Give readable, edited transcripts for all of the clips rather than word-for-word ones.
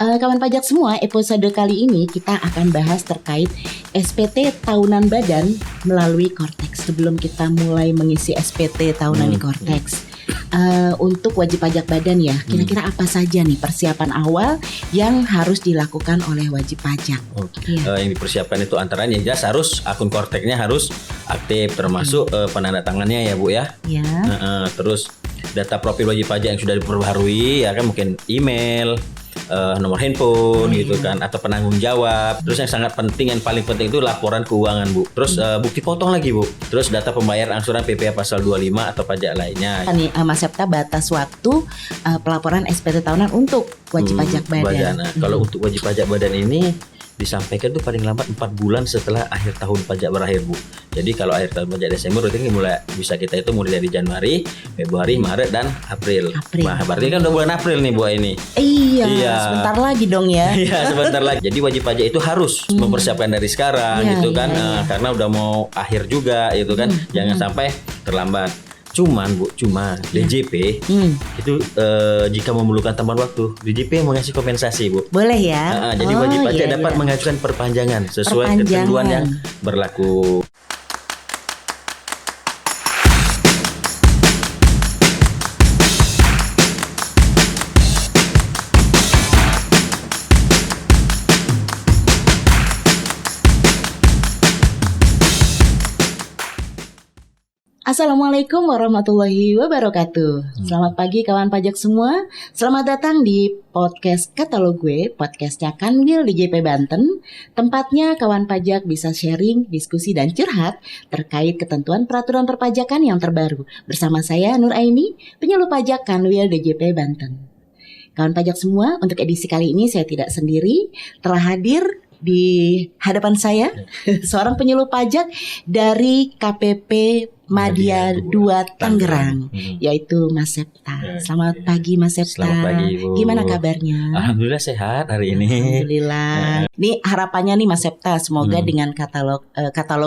Kawan pajak semua, episode kali ini kita akan bahas terkait SPT tahunan badan melalui Kortex. Sebelum kita mulai mengisi SPT tahunan di Kortex, untuk wajib pajak badan ya, kira-kira apa saja nih persiapan awal yang harus dilakukan oleh wajib pajak? Yang dipersiapkan itu antaranya jelas harus akun Kortexnya harus aktif, termasuk penandatangannya ya Bu ya. Terus data profil wajib pajak yang sudah diperbaharui ya kan, mungkin email, nomor handphone gitu kan, atau penanggung jawab. Terus yang sangat penting, yang paling penting itu laporan keuangan Bu. Terus bukti potong lagi Bu. Terus data pembayar angsuran PPh pasal 25 atau pajak lainnya. Nih Mas Septa, batas waktu pelaporan SPT tahunan untuk wajib pajak badan. Kalau untuk wajib pajak badan ini disampaikan tuh paling lambat 4 bulan setelah akhir tahun pajak berakhir Bu. Jadi kalau akhir tahun pajak Desember berarti mulai bisa kita itu mulai dari Januari, Februari, Maret dan April. Nah, berarti kan udah bulan April nih Bu ini. Iya. Sebentar lagi dong ya. Iya, sebentar lagi. Jadi wajib pajak itu harus mempersiapkan dari sekarang gitu kan. Karena udah mau akhir juga gitu kan. Jangan sampai terlambat. Cuman DJP itu jika memerlukan tambahan waktu, DJP mengasih kompensasi Bu. Boleh ya. Jadi wajib pajak dapat mengajukan perpanjangan sesuai ketentuan yang berlaku. Assalamualaikum warahmatullahi wabarakatuh. Selamat pagi kawan pajak semua. Selamat datang di podcast Katalog Gue, podcastnya Kanwil DJP Banten. Tempatnya kawan pajak bisa sharing, diskusi dan curhat terkait ketentuan peraturan perpajakan yang terbaru. Bersama saya Nur Aini, penyuluh pajak Kanwil DJP Banten. Kawan pajak semua, untuk edisi kali ini saya tidak sendiri. Telah hadir di hadapan saya seorang penyuluh pajak dari KPP Madya 2 Tangerang, yaitu Mas Septa. Selamat pagi Mas Septa. Selamat pagi Bu. Gimana kabarnya? Alhamdulillah sehat hari ini. Alhamdulillah. Ini harapannya nih Mas Septa, semoga dengan katalog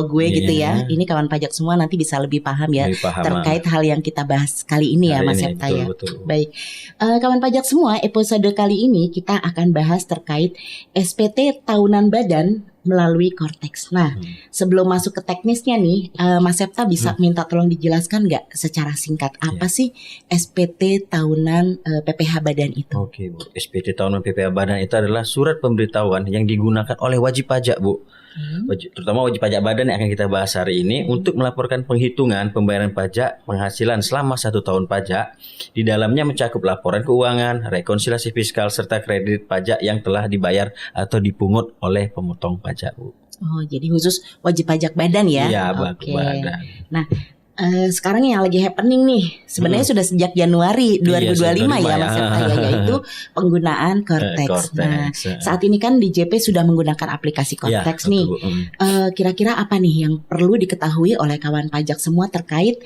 gue gitu ya. Ini kawan pajak semua nanti bisa lebih paham ya terkait hal yang kita bahas kali ini ya Mas Septa ya. Betul. Baik, kawan pajak semua, episode kali ini kita akan bahas terkait SPT tahunan badan melalui Kortex. Nah, sebelum masuk ke teknisnya nih, Mas Septa bisa minta tolong dijelaskan nggak secara singkat apa sih SPT tahunan PPh badan itu? Oke Bu, SPT tahunan PPh badan itu adalah surat pemberitahuan yang digunakan oleh wajib pajak Bu. Terutama wajib pajak badan yang akan kita bahas hari ini untuk melaporkan penghitungan pembayaran pajak penghasilan selama 1 tahun pajak. Di dalamnya mencakup laporan keuangan, rekonsiliasi fiskal serta kredit pajak yang telah dibayar atau dipungut oleh pemotong pajak Bu. Oh, jadi khusus wajib pajak badan ya? Iya, badan. Nah, sekarang yang lagi happening nih sebenarnya sudah sejak Januari 2025 ya Mas Septa ya, yaitu penggunaan Kortex. Nah, saat ini kan DJP sudah menggunakan aplikasi Kortex nih. Kira-kira apa nih yang perlu diketahui oleh kawan pajak semua terkait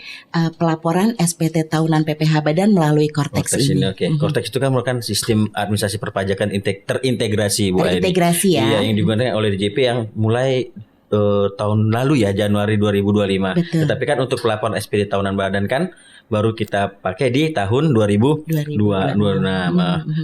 pelaporan SPT tahunan PPh badan melalui Kortex ini? Kortex itu kan merupakan sistem administrasi perpajakan terintegrasi Bu. Terintegrasi ya. Iya, yang digunakan oleh DJP yang mulai tahun lalu ya, Januari 2025. Betul. Tetapi kan untuk pelaporan SPT tahunan badan kan baru kita pakai di tahun 2026.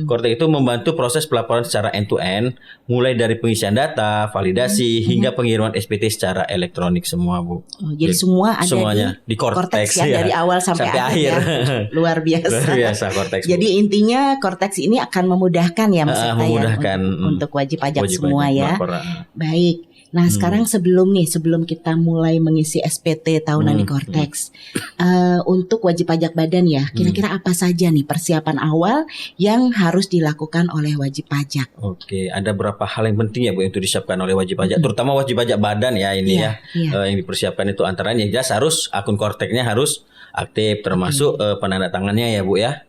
Kortex itu membantu proses pelaporan secara end to end, mulai dari pengisian data, validasi hingga pengiriman SPT secara elektronik semua Bu. Jadi semua ada semuanya di Kortex ya, dari awal sampai akhir. Ya. Luar biasa. Luar biasa Kortex. Jadi intinya Kortex ini akan memudahkan ya Mas Septa memudahkan ya untuk wajib pajak semua ya. Baik. Nah sekarang sebelum kita mulai mengisi SPT tahunan di Kortex, untuk wajib pajak badan ya, kira-kira apa saja nih persiapan awal yang harus dilakukan oleh wajib pajak? Oke, ada beberapa hal yang penting ya Bu untuk disiapkan oleh wajib pajak, terutama wajib pajak badan ya ini yang dipersiapkan itu antaranya jelas harus akun Kortexnya harus aktif, termasuk penandatangannya ya Bu ya.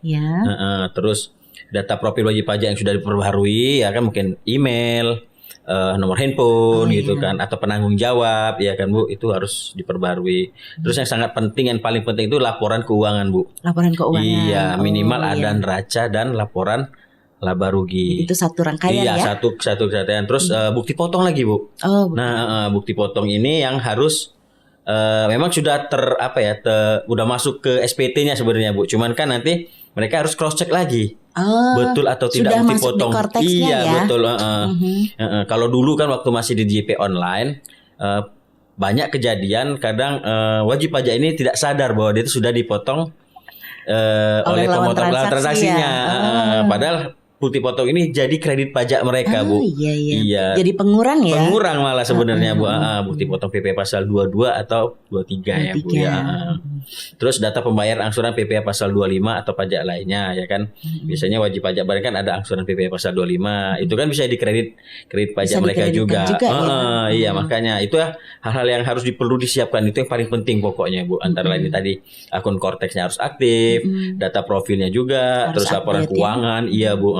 Terus data profil wajib pajak yang sudah diperbaharui ya kan, mungkin email, nomor handphone gitu kan, atau penanggung jawab ya kan Bu, itu harus diperbarui. Terus yang sangat penting, yang paling penting itu laporan keuangan Bu. Laporan keuangan. Iya, minimal ada neraca dan laporan laba rugi. Itu satu rangkaian ya? Iya, satu kesatuan. Terus bukti potong lagi Bu. Nah, bukti potong ini yang harus memang sudah udah masuk ke SPT-nya sebenarnya Bu. Cuman kan nanti mereka harus cross check lagi. Betul atau tidak bukti potong. Iya, ya? Betul. Kalau dulu kan waktu masih di JP online, banyak kejadian kadang wajib pajak ini tidak sadar bahwa dia itu sudah dipotong oleh pemotong lawan transaksinya. Padahal bukti potong ini jadi kredit pajak mereka, Bu. Iya. Jadi pengurang ya? Pengurang malah sebenarnya, Bu. Bukti potong PP pasal 22 atau 23 ya, Bu ya. Terus data pembayaran angsuran PPh pasal 25 atau pajak lainnya ya kan. Biasanya wajib pajak barang kan ada angsuran PPh pasal 25. Itu kan bisa dikredit pajak mereka juga. Ya? Iya, makanya itu hal-hal yang perlu disiapkan, itu yang paling penting pokoknya, Bu. Antara lain tadi akun Korteksnya harus aktif, data profilnya juga, harus terus laporan keuangan, iya, Bu.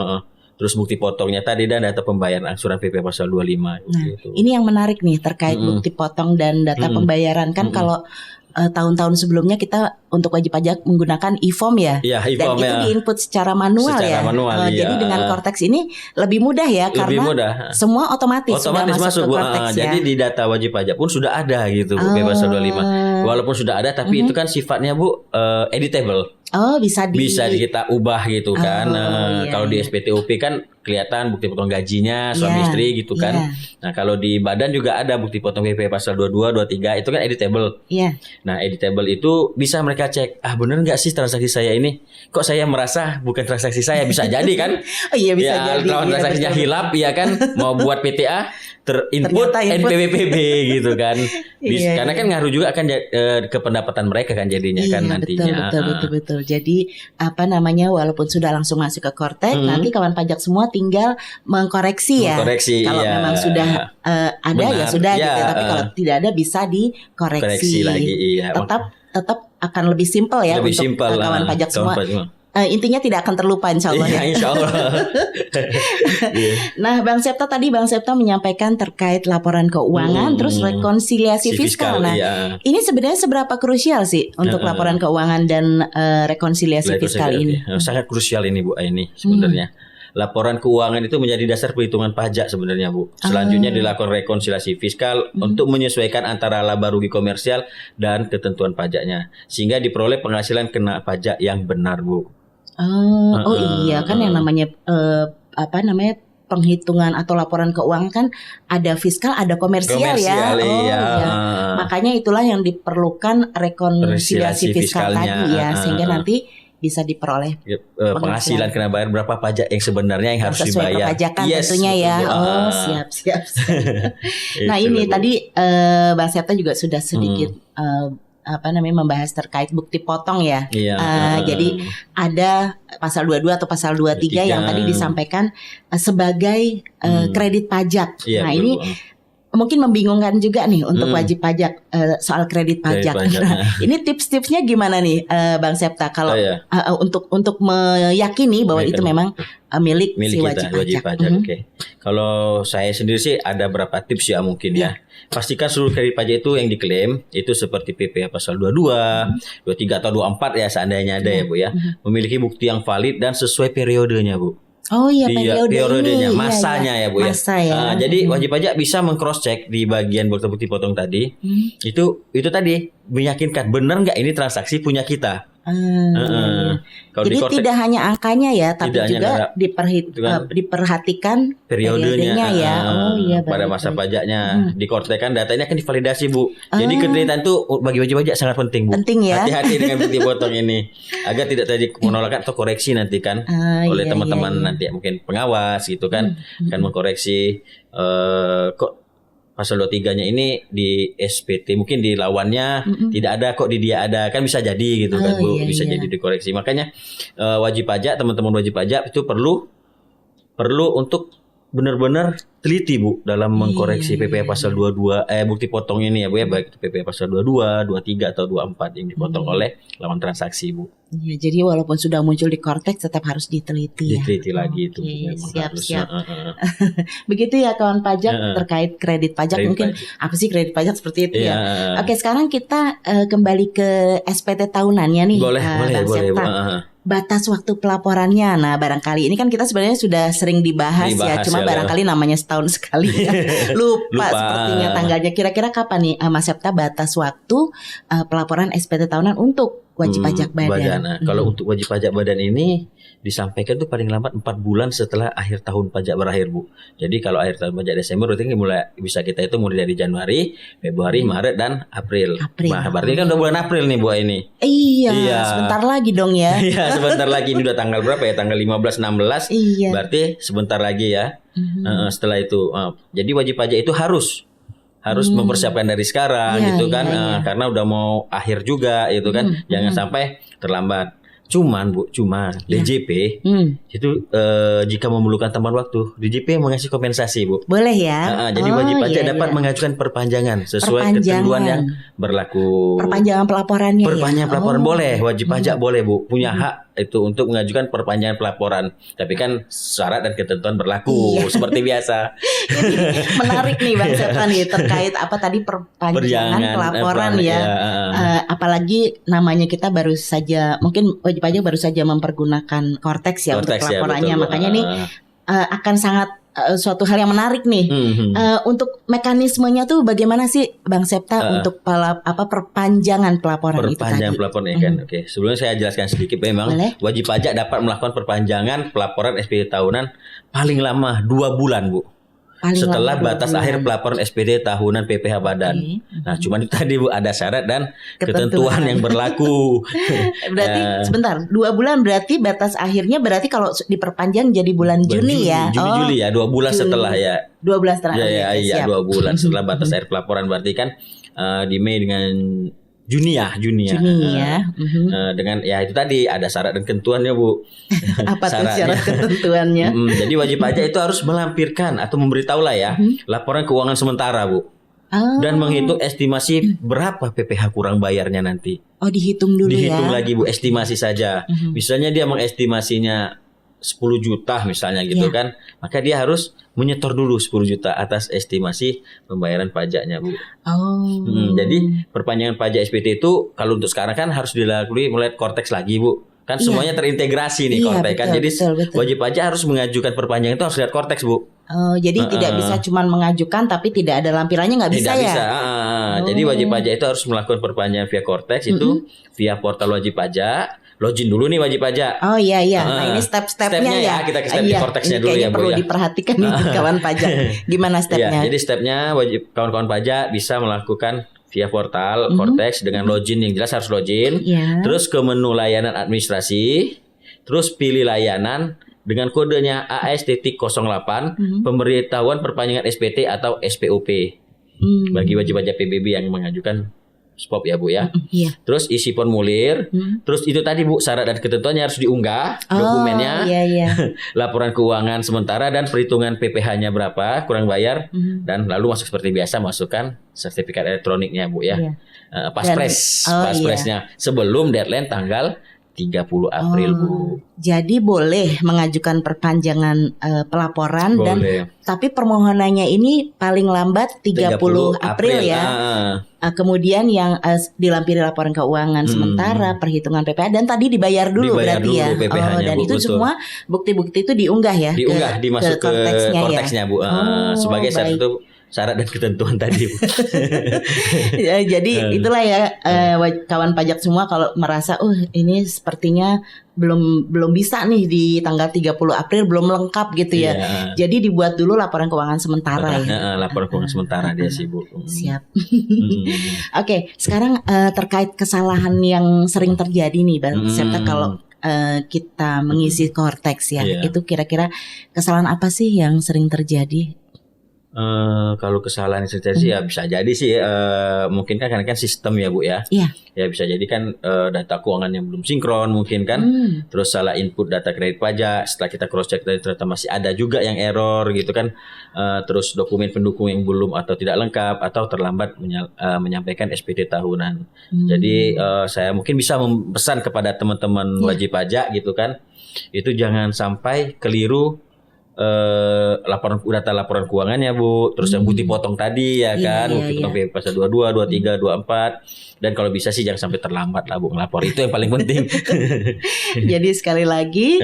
Terus bukti potongnya tadi dan data pembayaran angsuran PP pasal 25 gitu. Ini yang menarik nih terkait bukti potong dan data pembayaran kan kalau tahun-tahun sebelumnya kita untuk wajib pajak menggunakan e-form ya. Dan itu diinput secara manual ya. Jadi dengan Korteks ini lebih mudah ya karena semua otomatis sudah masuk ke Korteks ya. Jadi di data wajib pajak pun sudah ada gitu PP pasal 25. Walaupun sudah ada tapi itu kan sifatnya Bu editable. Bisa kita ubah gitu kan. Kalau di SPTUP kan kelihatan bukti potong gajinya suami istri gitu kan. Nah, kalau di badan juga ada bukti potong PP pasal 22, 23 itu kan editable. Nah, editable itu bisa mereka cek, bener nggak sih transaksi saya ini? Kok saya merasa bukan transaksi saya, bisa jadi kan? Bisa jadi. Kalau transaksinya hilap ya kan, mau buat PTA terinput NPWPB gitu kan. Karena kan ngaruh juga akan ke pendapatan mereka kan jadinya kan nantinya. Betul. Jadi walaupun sudah langsung masuk ke Korteks, nanti kawan pajak semua tinggal mengkoreksi ya. Kalau memang sudah ada benar, ya sudah gitu. Tapi kalau tidak ada bisa dikoreksi lagi. Tetap akan lebih simpel ya untuk kawan pajak semua. Intinya tidak akan terlupa insya Allah ya. Insya Allah. Nah, Bang Septa menyampaikan terkait laporan keuangan, terus rekonsiliasi fiskal. Nah, ini sebenarnya seberapa krusial sih untuk laporan keuangan dan rekonsiliasi fiskal ini? Sangat krusial ini Bu Aini sebenarnya. Laporan keuangan itu menjadi dasar perhitungan pajak sebenarnya Bu. Selanjutnya dilakukan rekonsiliasi fiskal untuk menyesuaikan antara laba rugi komersial dan ketentuan pajaknya, sehingga diperoleh penghasilan kena pajak yang benar Bu. Iya kan yang namanya penghitungan atau laporan keuangan kan ada fiskal, ada komersial ya. Makanya itulah yang diperlukan rekonsiliasi fiskal tadi ya, sehingga nanti bisa diperoleh penghasilan kena bayar berapa pajak yang sebenarnya yang harus sesuai dibayar. Perpajakan tentunya ya. Siap. Nah ini tadi Bang Septa juga sudah sedikit membahas terkait bukti potong ya. Jadi ada pasal 22 atau pasal 23 yang tadi disampaikan sebagai kredit pajak. Nah, ini mungkin membingungkan juga nih untuk wajib pajak soal kredit pajak. Ini tips-tipsnya gimana nih Bang Septa kalau untuk meyakini bahwa itu memang milik si wajib pajak. Oke. Kalau saya sendiri sih ada berapa tips ya mungkin ya. Pastikan seluruh kredit pajak itu yang diklaim itu seperti PPh pasal 22, 23 atau 24 ya seandainya ada ya Bu ya. Memiliki bukti yang valid dan sesuai periodenya Bu. Periodenya, masanya ya Bu ya. Jadi wajib pajak bisa meng-cross check di bagian bukti potong tadi. Itu tadi meyakinkan benar nggak ini transaksi punya kita. Jadi tidak hanya angkanya ya, tapi juga diperhatikan periodenya ya. Pada masa pajaknya di Korteks kan datanya akan divalidasi Bu. Jadi ketelitian itu bagi wajib pajak sangat penting Bu. Penting ya. Hati-hati dengan bukti potong ini agar tidak terjadi penolakan atau koreksi nanti kan oleh teman-teman nanti mungkin pengawas gitu kan akan mengkoreksi kok pasal 23-nya ini di SPT mungkin di lawannya tidak ada kok di dia ada, kan bisa jadi gitu kan Bu, bisa jadi dikoreksi. Makanya wajib pajak, teman-teman wajib pajak itu perlu untuk benar-benar teliti Bu dalam mengkoreksi PPh pasal 22 bukti potong ini ya Bu ya, baik itu PPh pasal 22, 23 atau 24 yang dipotong oleh lawan transaksi Bu. Ya, jadi walaupun sudah muncul di Korteks tetap harus diteliti ya. Diteliti lagi itu. Siap. Begitu ya kawan pajak terkait kredit pajak mungkin apa sih kredit pajak seperti itu ya. Oke, sekarang kita kembali ke SPT tahunannya nih. Boleh. batas waktu pelaporannya. Nah, barangkali ini kan kita sebenarnya sudah sering dibahas ya. Cuma barangkali namanya setahun sekali ya. Lupa sepertinya tanggalnya. Kira-kira kapan nih Mas Septa batas waktu pelaporan SPT tahunan untuk wajib pajak badan? Nah, kalau untuk wajib pajak badan ini disampaikan tuh paling lambat 4 bulan setelah akhir tahun pajak berakhir, Bu. Jadi kalau akhir tahun pajak Desember berarti mulai bisa kita itu mulai dari Januari, Februari, Maret dan April. Nah, berarti kan udah bulan April nih Bu ini. Iya, sebentar lagi dong ya. Iya, sebentar lagi. Ini udah tanggal berapa ya? Tanggal 15 16. Iya. Berarti sebentar lagi ya. Setelah itu jadi wajib pajak itu harus mempersiapkan dari sekarang gitu kan. Karena udah mau akhir juga gitu kan. Jangan sampai terlambat. Cuman Bu, DJP itu jika memerlukan tambahan waktu, DJP mengasih kompensasi Bu. Boleh ya. Jadi wajib pajak dapat mengajukan perpanjangan sesuai ketentuan yang berlaku. Perpanjangan pelaporannya. Perpanjangan pelaporan boleh, wajib pajak boleh Bu, punya hak itu untuk mengajukan perpanjangan pelaporan. Tapi kan syarat dan ketentuan berlaku seperti biasa. Menarik nih Bang Septa nih terkait apa tadi perpanjangan pelaporan ya. Apalagi namanya kita baru saja mungkin wajib pajak baru saja mempergunakan Cortex ya untuk pelaporannya, ya, makanya nih akan sangat suatu hal yang menarik nih. Untuk mekanismenya tuh bagaimana sih Bang Septa untuk perpanjangan pelaporan itu tadi? Perpanjangan pelaporan ya kan. Oke, sebelumnya saya jelaskan sedikit. Memang wajib pajak dapat melakukan perpanjangan pelaporan SPT tahunan paling lama 2 bulan Bu. Setelah batas akhir pelaporan SPT tahunan PPh badan. Nah, cuman itu tadi Bu ada syarat dan ketentuan yang berlaku. Berarti sebentar, 2 bulan berarti batas akhirnya berarti kalau diperpanjang jadi bulan Juni ya. Juli ya, 2 bulan Juni. Setelah ya. 2 bulan setelah. Iya, 2 bulan setelah batas akhir pelaporan berarti kan di Mei dengan Juni ya. Dengan ya itu tadi ada syarat dan ketentuannya Bu. Apa tuh syarat ketentuannya? Jadi wajib pajak itu harus melampirkan atau memberitahulah ya laporan keuangan sementara Bu. Dan menghitung estimasi berapa PPh kurang bayarnya nanti. Dihitung dulu ya. Dihitung lagi Bu, estimasi saja. Misalnya dia mengestimasinya 10 juta misalnya gitu kan, maka dia harus menyetor dulu 10 juta atas estimasi pembayaran pajaknya Bu. Jadi perpanjangan pajak SPT itu kalau untuk sekarang kan harus dilalui mulai Cortex lagi Bu. Kan semuanya terintegrasi nih Cortex kan. Jadi wajib pajak harus mengajukan perpanjangan itu harus lihat Cortex Bu. Jadi tidak bisa cuma mengajukan tapi tidak ada lampirannya nggak bisa ya? Tidak bisa. Jadi wajib pajak itu harus melakukan perpanjangan via Cortex itu via portal wajib pajak. Login dulu nih wajib pajak. Iya. Nah ini step-stepnya ya. Kita ke step di Cortexnya dulu ya Bu. Perlu diperhatikan nih kawan pajak. Gimana stepnya? Jadi stepnya wajib kawan-kawan pajak bisa melakukan via portal Cortex dengan login yang jelas harus login. Terus ke menu layanan administrasi. Terus pilih layanan dengan kodenya AS.08 pemberitahuan perpanjangan SPT atau SPOP bagi wajib pajak PBB yang mengajukan SPOP ya Bu ya. Terus isi formulir. Terus itu tadi Bu syarat dan ketentuannya harus diunggah dokumennya. Laporan keuangan sementara dan perhitungan PPh-nya berapa kurang bayar dan lalu masuk seperti biasa masukkan sertifikat elektroniknya Bu ya. Paspresnya sebelum deadline tanggal 30 April Bu. Jadi boleh mengajukan perpanjangan pelaporan dan tapi permohonannya ini paling lambat 30 April ya. Kemudian yang dilampiri laporan keuangan sementara, perhitungan PPh dan tadi dibayar dulu berarti ya. Dan itu betul. Semua bukti-bukti itu diunggah ya. Dimasuk ke Cortexnya Bu. Sebagai satu syarat dan ketentuan tadi Bu. Jadi itulah ya kawan pajak semua kalau merasa ini sepertinya belum bisa nih di tanggal 30 April belum lengkap gitu ya. Jadi dibuat dulu laporan keuangan sementara ya. Laporan keuangan sementara dia sih Bu. Siap. Oke, sekarang terkait kesalahan yang sering terjadi nih Bang Septa kalau kita mengisi Cortex ya. Itu kira-kira kesalahan apa sih yang sering terjadi? Kalau kesalahan yang terjadi ya bisa jadi sih mungkin kan karena kan sistem ya Bu ya. Ya bisa jadi kan data keuangan yang belum sinkron mungkin kan. Terus salah input data kredit pajak, setelah kita cross check ternyata masih ada juga yang error gitu kan. Terus dokumen pendukung yang belum atau tidak lengkap atau terlambat menyampaikan SPT tahunan. Jadi saya mungkin bisa memesan kepada teman-teman wajib pajak gitu kan. Itu jangan sampai keliru data laporan keuangannya Bu, terus yang bukti potong tadi ya kan, bukti potong PP pasal 22, 23, 24, dan kalau bisa sih jangan sampai terlambat lah Bu ngelapor, itu yang paling penting. Jadi sekali lagi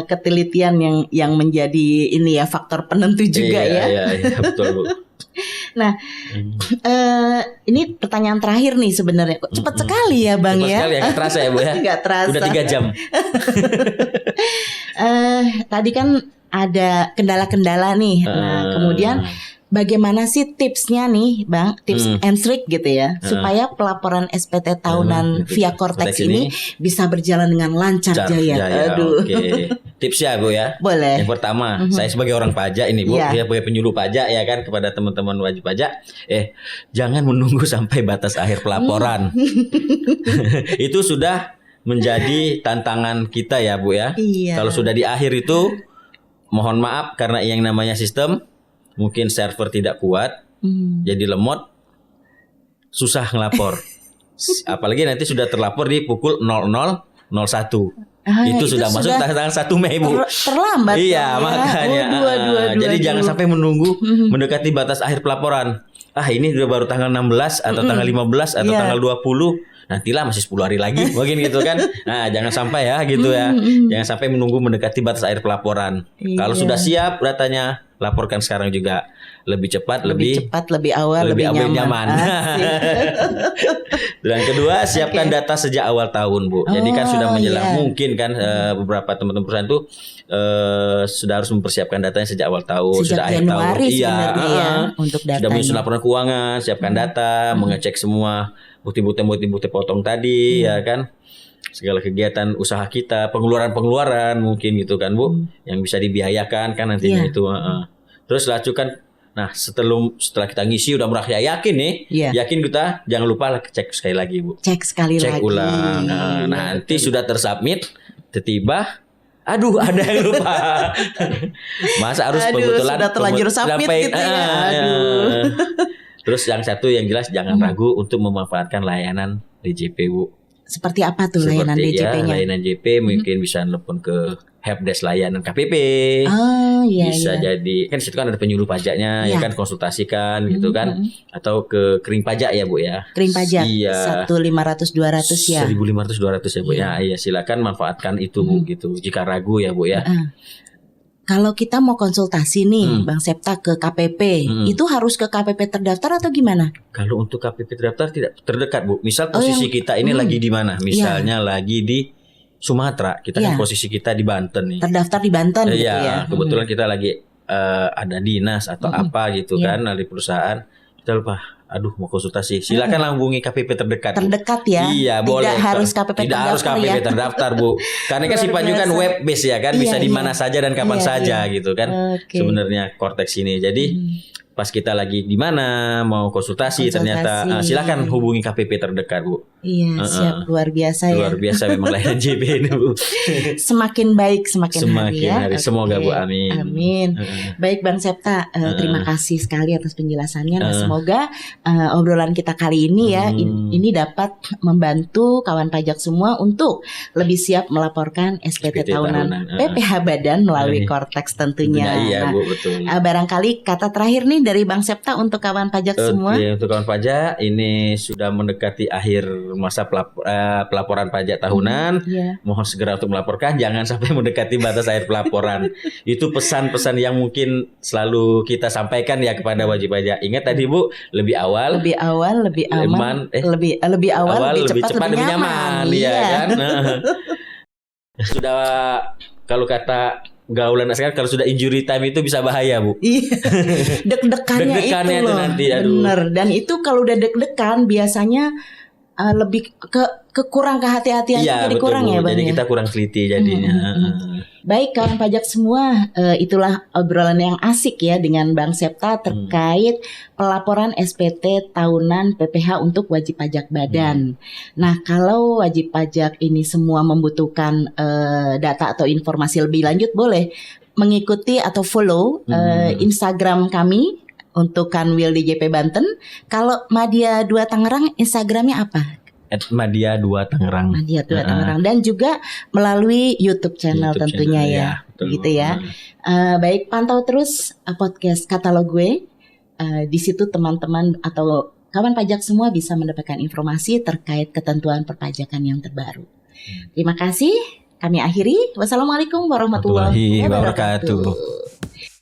ketelitian yang menjadi ini ya faktor penentu juga Iya, betul Bu. Nah, ini pertanyaan terakhir nih sebenarnya. Cepat sekali ya Bang Cepat ya. Cepat sekali ya, nggak terasa ya Bu ya. Nggak terasa. Udah 3 jam. Tadi kan ada kendala-kendala nih. Nah, kemudian bagaimana sih tipsnya nih Bang, tips and trick gitu ya, supaya pelaporan SPT tahunan via Cortex ini bisa berjalan dengan lancar jaya. Aduh. Oke. Tipsnya Bu ya. Boleh. Yang pertama, saya sebagai orang pajak ini Bu, sebagai penyuluh pajak ya kan, kepada teman-teman wajib pajak, jangan menunggu sampai batas akhir pelaporan. Itu sudah menjadi tantangan kita ya Bu ya. Kalau sudah di akhir itu, mohon maaf karena yang namanya sistem mungkin server tidak kuat, jadi lemot, susah ngelapor. Apalagi nanti sudah terlapor di pukul 00.01. Itu sudah masuk tanggal 1 Mei Bu. Terlambat. Iya makanya. Jadi jangan sampai menunggu mendekati batas akhir pelaporan. Ini udah baru tanggal 16 atau tanggal 15 atau tanggal 20. Nantilah masih 10 hari lagi mungkin gitu kan. Nah jangan sampai ya gitu ya. Jangan sampai menunggu mendekati batas akhir pelaporan. Kalau sudah siap datanya, laporkan sekarang juga. Lebih cepat, lebih awal, lebih nyaman. Dan kedua, siapkan data sejak awal tahun Bu. Jadi kan sudah menjelang, mungkin kan beberapa teman-teman perusahaan itu sudah harus mempersiapkan datanya sejak awal tahun, sejak sudah akhir tahun. Iya, untuk datanya. Sudah menyusun laporan keuangan, siapkan data, mengecek semua bukti potong tadi ya kan. Segala kegiatan usaha kita, pengeluaran mungkin gitu kan Bu, yang bisa dibiayakan kan nantinya itu. Terus lakukan. Nah setelah kita ngisi udah merasa yakin nih, yakin kita, jangan lupa cek sekali lagi Bu. Cek lagi. Ulang. Nanti sudah tersubmit, tiba-tiba, aduh ada yang lupa. Masa harus kebetulan sudah terlanjur submit gitu ya. Terus yang satu yang jelas jangan ragu untuk memanfaatkan layanan DJP Bu. Seperti apa tuh layanan DJP-nya? Layanan JP mungkin bisa telepon ke helpdesk layanan KPP. Bisa jadi kan situ kan ada penyuluh pajaknya ya kan, konsultasikan gitu kan, atau ke kering pajak ya Bu ya. Kering pajak 1.500-200 ya. 1.500-200 ya Bu ya. Iya silakan manfaatkan itu Bu gitu. Jika ragu ya Bu ya. Kalau kita mau konsultasi nih Bang Septa ke KPP, itu harus ke KPP terdaftar atau gimana? Kalau untuk KPP terdaftar tidak terdekat Bu. Misal posisi kita ini lagi di mana? Misalnya lagi di Sumatera, kita kan posisi kita di Banten nih. Terdaftar di Banten gitu ya. Kebetulan kita lagi ada dinas atau apa gitu kan dari perusahaan. Kita lupa, mau konsultasi. Silakan hubungi KPP terdekat. Terdekat ya. Iya, boleh. Tidak harus KPP tidak harus KPP terdaftar Bu. Karena kan sifatnya kan web base ya kan, bisa di mana saja dan kapan saja gitu kan. Sebenarnya Cortex ini. Jadi pas kita lagi di mana mau konsultasi ternyata silakan hubungi KPP terdekat Bu. Iya, siap, luar biasa ya. Luar biasa memang layanan JP ini Bu. Semakin baik semakin hari ya. Semoga Bu, amin. Amin. Baik Bang Septa, terima kasih sekali atas penjelasannya. Nah, semoga obrolan kita kali ini ya ini dapat membantu kawan pajak semua untuk lebih siap melaporkan SPT tahunan PPh Badan melalui Cortex tentunya. Iya Bu, betul. Barangkali kata terakhir nih dari Bang Septa untuk kawan pajak semua. Untuk kawan pajak ini sudah mendekati akhir masa pelaporan pajak tahunan. Mohon segera untuk melaporkan, jangan sampai mendekati batas akhir pelaporan. Itu pesan-pesan yang mungkin selalu kita sampaikan ya kepada wajib pajak. Ingat tadi Bu, lebih awal, lebih aman, lebih awal, lebih cepat, lebih nyaman. Iya kan? Sudah kalau kata gaulan sekarang, kalau sudah injury time itu bisa bahaya Bu. Deg-degannya itu loh. Nanti, bener. Dan itu kalau udah deg-degan biasanya lebih ke kurang kehati-hatian jadi kurang Bu. Ya Bang. Jadi kita kurang teliti jadinya. Baik kawan pajak semua, itulah obrolan yang asik ya dengan Bang Septa terkait pelaporan SPT tahunan PPh untuk wajib pajak badan. Nah kalau wajib pajak ini semua membutuhkan data atau informasi lebih lanjut, boleh mengikuti atau follow Instagram kami untuk Kanwil DJP Banten. Kalau Madya 2 Tangerang, Instagramnya apa? @madia2 Tangerang. Madia2 Tangerang, dan juga melalui YouTube channel tentunya channel, ya. Gitu ya. Baik, pantau terus podcast Katalog Gue. Di situ teman-teman atau kawan pajak semua bisa mendapatkan informasi terkait ketentuan perpajakan yang terbaru. Terima kasih. Kami akhiri. Wassalamualaikum warahmatullahi wabarakatuh.